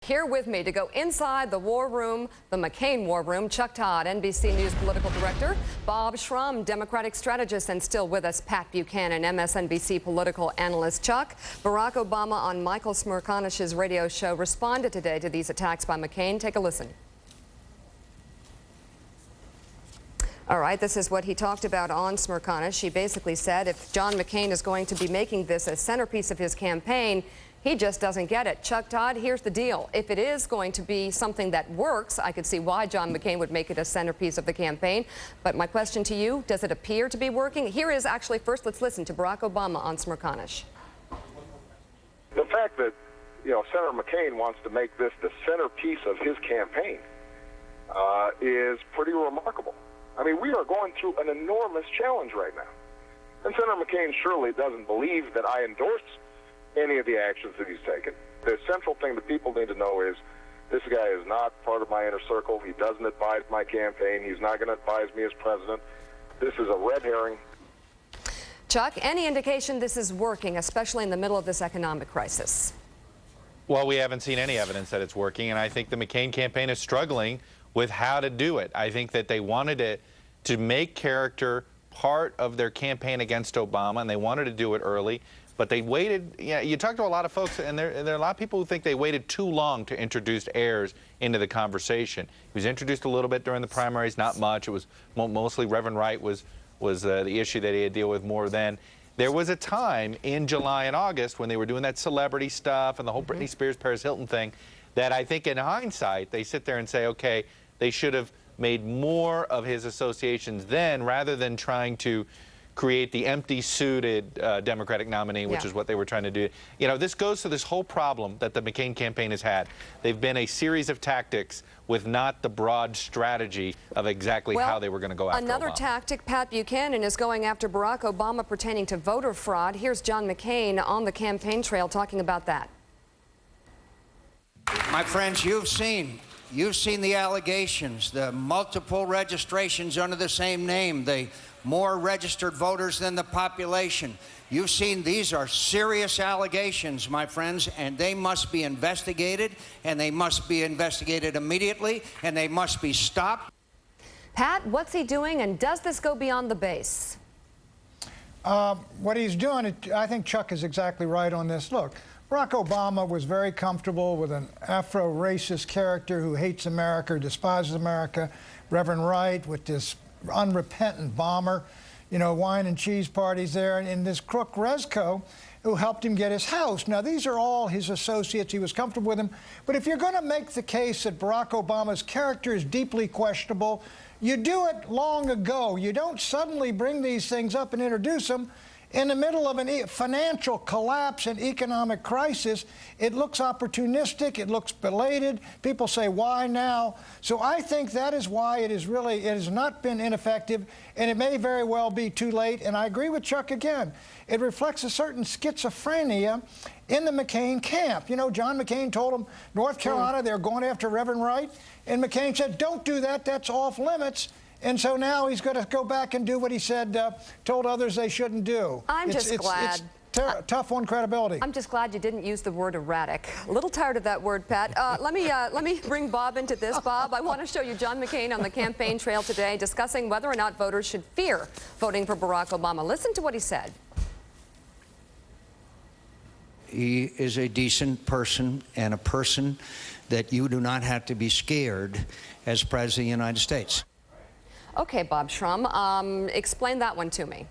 Here with me to go inside the war room, the McCain war room, Chuck Todd, NBC News political director, Bob Shrum, Democratic strategist, and still with us, Pat Buchanan, MSNBC political analyst. Chuck, Barack Obama on Michael Smerconish's radio show responded today to these attacks by McCain. Take a listen. All right, this is what he talked about on Smerconish. He basically said if John McCain is going to be making this a centerpiece of his campaign, he just doesn't get it. Chuck Todd, here's the deal. If it is going to be something that works, I could see why John McCain would make it a centerpiece of the campaign. But my question to you, does it appear to be working? Here is actually, first, let's listen to Barack Obama on Smerconish. The fact that, Senator McCain wants to make this the centerpiece of his campaign is pretty remarkable. I mean, we are going through an enormous challenge right now. And Senator McCain surely doesn't believe that I endorse any of the actions that he's taken. The central thing that people need to know is this guy is not part of my inner circle. He doesn't advise my campaign. He's not going to advise me as president. This is a red herring. Chuck, any indication this is working, especially in the middle of this economic crisis? Well, we haven't seen any evidence that it's working, and I think the McCain campaign is struggling with how to do it. I think that they wanted to make character part of their campaign against Obama, and they wanted to do it early. But they waited. Yeah, you talk to a lot of folks, and there are a lot of people who think they waited too long to introduce Ayers into the conversation. He was introduced a little bit during the primaries, not much. It was mostly Reverend Wright was the issue that he had to deal with more then. There was a time in July and August when they were doing that celebrity stuff and the whole Britney Spears, Paris Hilton thing that I think in hindsight they sit there and say, okay, they should have made more of his associations then rather than trying to create the empty-suited Democratic nominee, which is what they were trying to do. This goes to this whole problem that the McCain campaign has had. They've been a series of tactics with not the broad strategy of exactly how they were going to go after another Obama. Tactic, Pat Buchanan, is going after Barack Obama pertaining to voter fraud. Here's John McCain on the campaign trail talking about that. My friends, you've seen the allegations, the multiple registrations under the same name, the more registered voters than the population. You've seen these are serious allegations, my friends, and they must be investigated, and they must be investigated immediately, and they must be stopped. Pat, what's he doing, and does this go beyond the base? What he's doing, I think Chuck is exactly right on this. Look, Barack Obama was very comfortable with an Afro-racist character who hates America, despises America. Reverend Wright with this unrepentant bomber, wine and cheese parties there, and this crook Rezko who helped him get his house. Now, these are all his associates. He was comfortable with them. But if you're going to make the case that Barack Obama's character is deeply questionable, you do it long ago. You don't suddenly bring these things up and introduce them in the middle of a financial collapse and economic crisis. It looks opportunistic, it looks belated. People say, why now? So I think that is why it has not been ineffective, and it may very well be too late. And I agree with Chuck again. It reflects a certain schizophrenia in the McCain camp. John McCain told them, North Carolina, they're going after Reverend Wright. And McCain said, don't do that, that's off limits. And so now he's going to go back and do what he said, told others they shouldn't do. I'm just glad. It's tough on credibility. I'm just glad you didn't use the word erratic. A little tired of that word, Pat. Let me bring Bob into this. Bob, I want to show you John McCain on the campaign trail today discussing whether or not voters should fear voting for Barack Obama. Listen to what he said. He is a decent person and a person that you do not have to be scared as President of the United States. Okay, Bob Shrum, explain that one to me.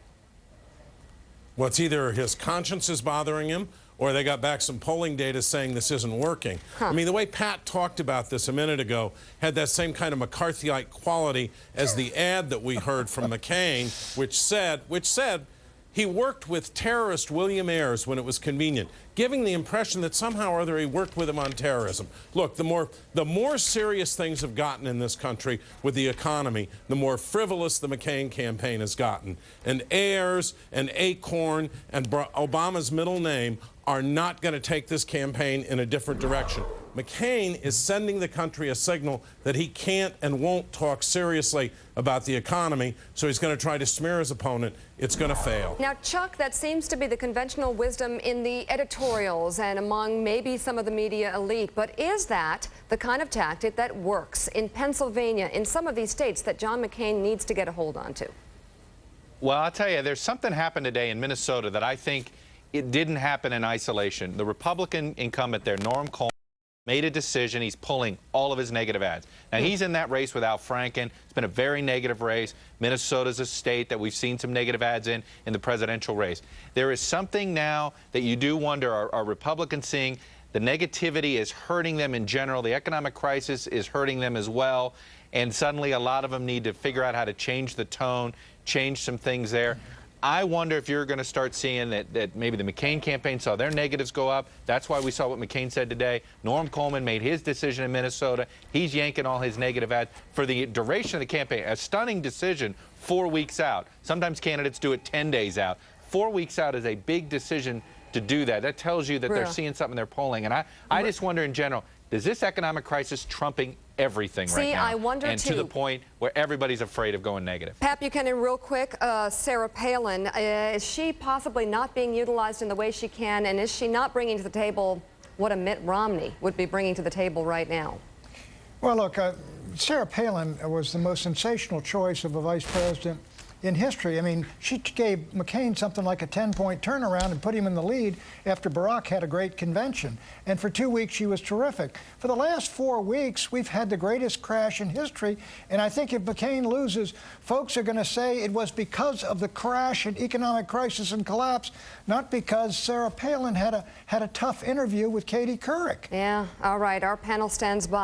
Well, it's either his conscience is bothering him, or they got back some polling data saying this isn't working. I mean, the way Pat talked about this a minute ago had that same kind of McCarthyite quality as the ad that we heard from McCain, which said he worked with terrorist William Ayers when it was convenient, giving the impression that somehow or other he worked with him on terrorism. Look, the more serious things have gotten in this country with the economy, the more frivolous the McCain campaign has gotten. And Ayers and Acorn and Obama's middle name are not going to take this campaign in a different direction. McCain is sending the country a signal that he can't and won't talk seriously about the economy, so he's going to try to smear his opponent. It's going to fail. Now, Chuck, that seems to be the conventional wisdom in the editorials and among maybe some of the media elite, but is that the kind of tactic that works in Pennsylvania, in some of these states that John McCain needs to get a hold on to? Well, I'll tell you, there's something happened today in Minnesota that I think it didn't happen in isolation. The Republican incumbent there, Norm Coleman, made a decision. He's pulling all of his negative ads. Now, he's in that race with Al Franken. It's been a very negative race. Minnesota's a state that we've seen some negative ads in the presidential race. There is something now that you do wonder, are Republicans seeing the negativity is hurting them in general? The economic crisis is hurting them as well. And suddenly a lot of them need to figure out how to change the tone, change some things there. I wonder if you're going to start seeing that maybe the McCain campaign saw their negatives go up. That's why we saw what McCain said today. Norm Coleman made his decision in Minnesota. He's yanking all his negative ads for the duration of the campaign. A stunning decision 4 weeks out. Sometimes candidates do it 10 days out. 4 weeks out is a big decision to do that. That tells you that they're seeing something in their polling. And I just wonder in general, is this economic crisis trumping everything right now? I wonder and too. To the point where everybody's afraid of going negative. Pat Buchanan, real quick, Sarah Palin, is she possibly not being utilized in the way she can, and is she not bringing to the table what a Mitt Romney would be bringing to the table right now? Well, look, Sarah Palin was the most sensational choice of a vice president in history. I mean, she gave McCain something like a 10-point turnaround and put him in the lead after Barack had a great convention. And for 2 weeks, she was terrific. For the last 4 weeks, we've had the greatest crash in history. And I think if McCain loses, folks are going to say it was because of the crash and economic crisis and collapse, not because Sarah Palin had a tough interview with Katie Couric. Yeah, all right. Our panel stands by.